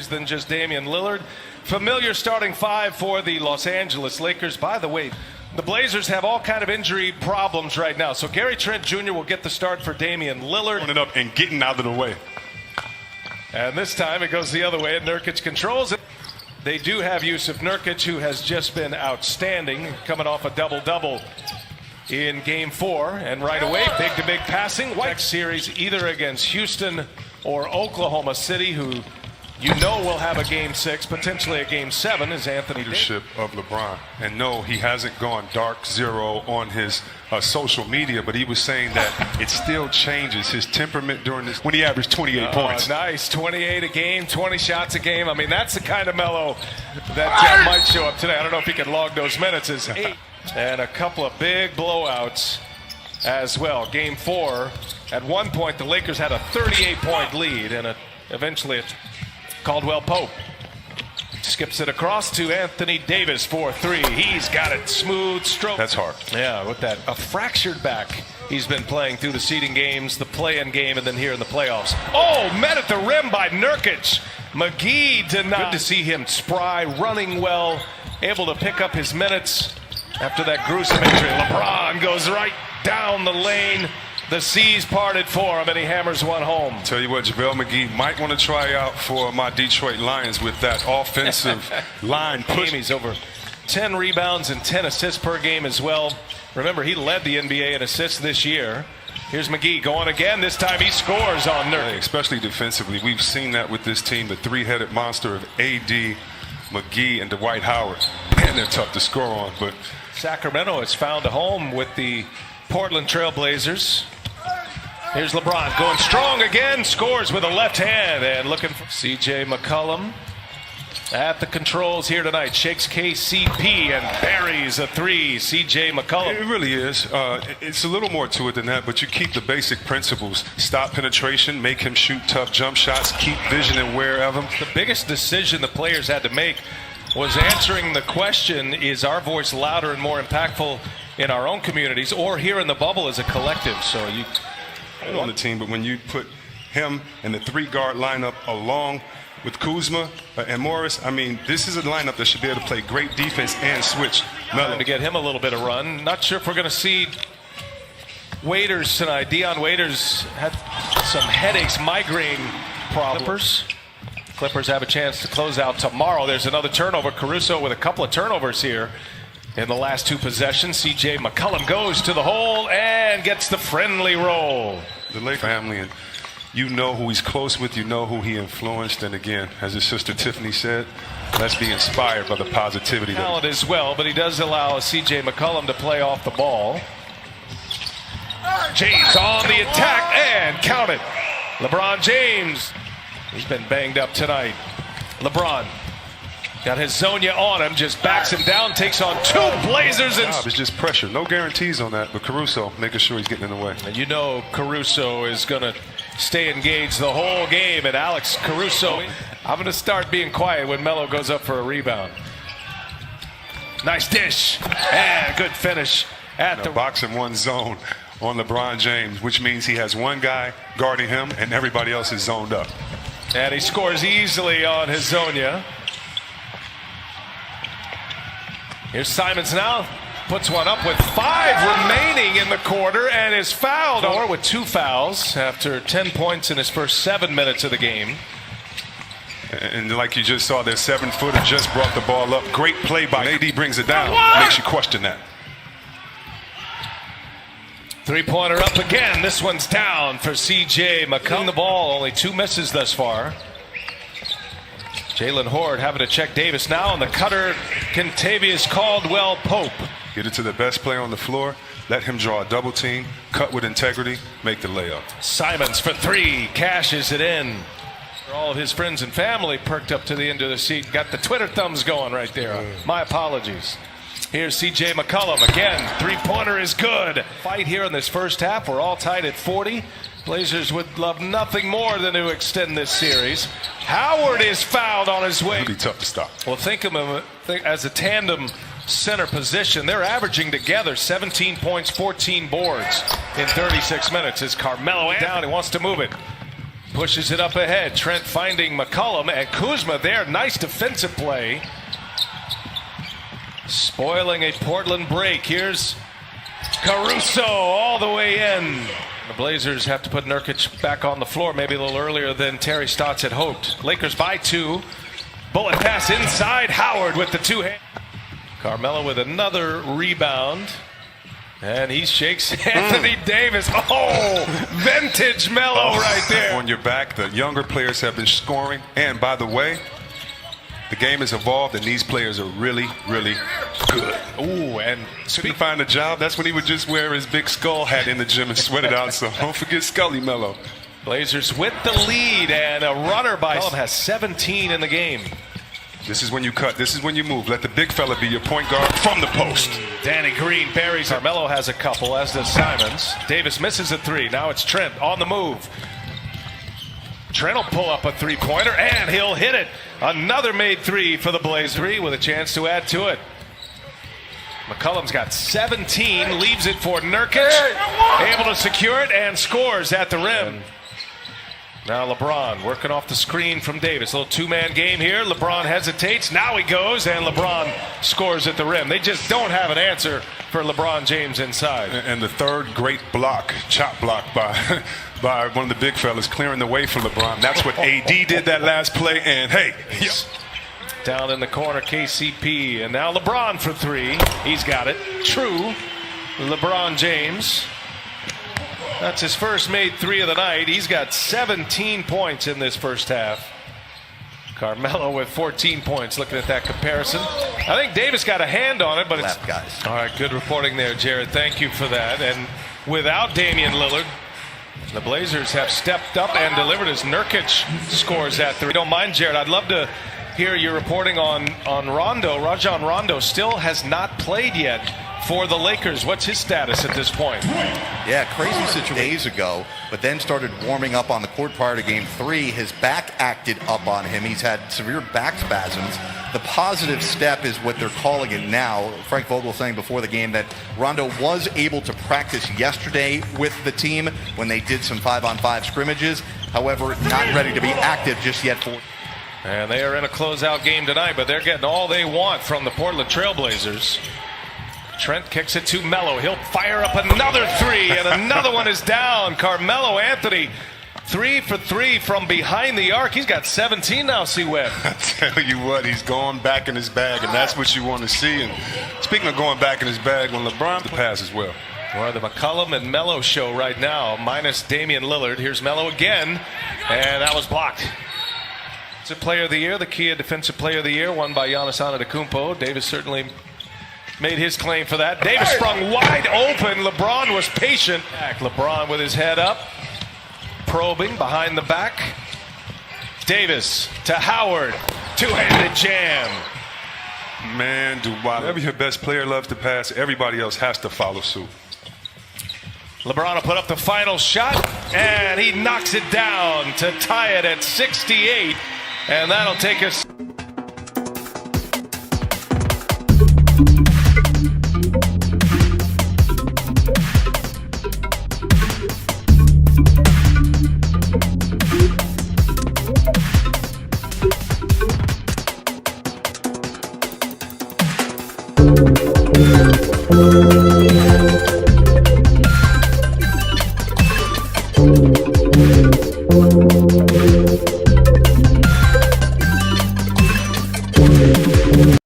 than just Damian Lillard. Familiar starting five for the Los Angeles Lakers. By the way, the Blazers have all kind of injury problems right now. So Gary Trent Jr. will get the start for Damian Lillard. Running up and getting out of the way. And this time it goes the other way, and Nurkic controls it. They do have use of Nurkic, who has just been outstanding, coming off a double-double in Game 4. And right away, big-to-big passing. Next series either against Houston or Oklahoma City, who you know will have a Game 6, potentially a Game 7, as Anthony leadership of LeBron. And no, he hasn't gone dark zero on his social media, but he was saying that it still changes his temperament during this when he averaged 28 points. Nice, 28 a game, 20 shots a game. I mean, that's the kind of Melo that might show up today. I don't know if he can log those minutes as 8. And a couple of big blowouts as well. Game 4, at one point the Lakers had a 38-point lead, and eventually Caldwell Pope skips it across to Anthony Davis for 3. He's got it smooth stroke. That's hard. Yeah, with that a fractured back he's been playing through the seeding games, the play-in game, and then here in the playoffs. Oh, met at the rim by Nurkic. McGee denied. Good to see him spry, running well, able to pick up his minutes after that gruesome injury. LeBron goes right down the lane. The seas parted for him, and he hammers one home. Tell you what, JaVale McGee might want to try out for my Detroit Lions with that offensive line push. He's over 10 rebounds and 10 assists per game as well. Remember, he led the NBA in assists this year. Here's McGee going again. This time he scores on Nurkic. Especially defensively. We've seen that with this team, the three-headed monster of AD, McGee, and Dwight Howard. And they're tough to score on. But Sacramento has found a home with the Portland Trail Blazers. Here's LeBron going strong again, scores with a left hand, and looking for C.J. McCollum at the controls here tonight. Shakes KCP and buries a 3. C.J. McCollum. It really is. It's a little more to it than that, but you keep the basic principles. Stop penetration, make him shoot tough jump shots, keep vision and wear of him. The biggest decision the players had to make was answering the question, is our voice louder and more impactful in our own communities or here in the bubble as a collective? So you on the team, but when you put him and the 3-guard lineup along with Kuzma and Morris, I mean, this is a lineup that should be able to play great defense and switch. To get him a little bit of run. Not sure if we're going to see Waiters tonight. Dion Waiters had some headaches, migraine problems. Clippers have a chance to close out tomorrow. There's another turnover. Caruso with a couple of turnovers here in the last 2 possessions. C.J. McCollum goes to the hole and gets the friendly roll. The Lake family, and you know who he's close with, you know who he influenced, and again, as his sister Tiffany said, let's be inspired by the positivity. Talent as well, but he does allow C.J. McCollum to play off the ball. James on the attack and count it. LeBron James, he's been banged up tonight. LeBron got his Zonia on him, just backs him down, takes on 2 Blazers. And it's just pressure. No guarantees on that, but Caruso making sure he's getting in the way. And you know Caruso is going to stay engaged the whole game. And Alex Caruso, I'm going to start being quiet when Melo goes up for a rebound. Nice dish. And good finish at the boxing one zone on LeBron James, which means he has one guy guarding him and everybody else is zoned up. And he scores easily on his Zonia. Here's Simons now, puts one up with 5 remaining in the quarter and is fouled. Or with 2 fouls after 10 points in his first 7 minutes of the game. And like you just saw, their 7-footer just brought the ball up. Great play by AD, brings it down, makes you question that. 3-pointer up again. This one's down for C.J. McCollum. The ball, only 2 misses thus far. Jalen Horde having to check Davis now on the cutter. Kentavious Caldwell Pope. Get it to the best player on the floor. Let him draw a double team. Cut with integrity. Make the layup. Simons for 3. Cashes it in. All of his friends and family perked up to the end of the seat. Got the Twitter thumbs going right there. My apologies. Here's C.J. McCollum again. 3-pointer is good. Fight here in this first half. We're all tied at 40. Blazers would love nothing more than to extend this series. Howard is fouled on his way. It'll be tough to stop. Well, think of him as a tandem center position. They're averaging together 17 points, 14 boards in 36 minutes. As Carmelo down, he wants to move it. pushes it up ahead. Trent finding McCollum and Kuzma there. Nice defensive play. Spoiling a Portland break. Here's Caruso all the way in. The Blazers have to put Nurkic back on the floor maybe a little earlier than Terry Stotts had hoped. Lakers by 2. Bullet pass inside. Howard with the two-hand. Carmelo with another rebound. And he shakes Anthony Davis. Oh, vintage Melo right there. On your back, the younger players have been scoring. And by the way, the game has evolved, and these players are really, really good. Ooh, and Couldn't find a job. That's when he would just wear his big skull hat in the gym and sweat it out. So don't forget Scully Melo. Blazers with the lead, and a runner by McCollum has 17 in the game. This is when you cut. This is when you move. Let the big fella be your point guard from the post. Danny Green buries. Carmelo has a couple, as does Simons. Davis misses a 3. Now it's Trent on the move. Trent will pull up a three-pointer, and he'll hit it. Another made 3 for the Blazers, with a chance to add to it. McCollum's got 17, leaves it for Nurkic, able to secure it, and scores at the rim. Now LeBron working off the screen from Davis. A little two-man game here. LeBron hesitates. Now he goes, and LeBron scores at the rim. They just don't have an answer for LeBron James inside. And the third great block, chop block by one of the big fellas, clearing the way for LeBron. That's what AD did that last play. And hey, down in the corner, KCP, and now LeBron for 3. He's got it. True. LeBron James. That's his first made 3 of the night. He's got 17 points in this first half. Carmelo with 14 points. Looking at that comparison, I think Davis got a hand on it, but it's guys. All right. Good reporting there, Jared. Thank you for that. And without Damian Lillard, the Blazers have stepped up and delivered as Nurkic scores at 3. Don't mind, Jared. I'd love to hear your reporting on Rondo. Rajon Rondo still has not played yet for the Lakers. What's his status at this point? Yeah, crazy situation days ago, but then started warming up on the court prior to game 3. His back acted up on him. He's had severe back spasms. The positive step is what they're calling it now. Frank Vogel saying before the game that Rondo was able to practice yesterday with the team when they did some 5-on-5 scrimmages. However, not ready to be active just yet for. And they are in a closeout game tonight, but they're getting all they want from the Portland Trailblazers. Trent kicks it to Melo. He'll fire up another 3, and another one is down. Carmelo Anthony, 3 for 3 from behind the arc. He's got 17 now, C-Web. I tell you what, he's going back in his bag, and that's what you want to see. And speaking of going back in his bag, when LeBron the pass as well. Well, the McCollum and Melo show right now, minus Damian Lillard. Here's Melo again, and that was blocked. It's a player of the year, the Kia Defensive Player of the Year, won by Giannis Antetokounmpo. Davis certainly made his claim for that. Davis sprung wide open. LeBron was patient. LeBron with his head up, probing behind the back. Davis to Howard. Two-handed jam. Man, whatever your best player loves to pass, everybody else has to follow suit. LeBron will put up the final shot, and he knocks it down to tie it at 68. And that'll take us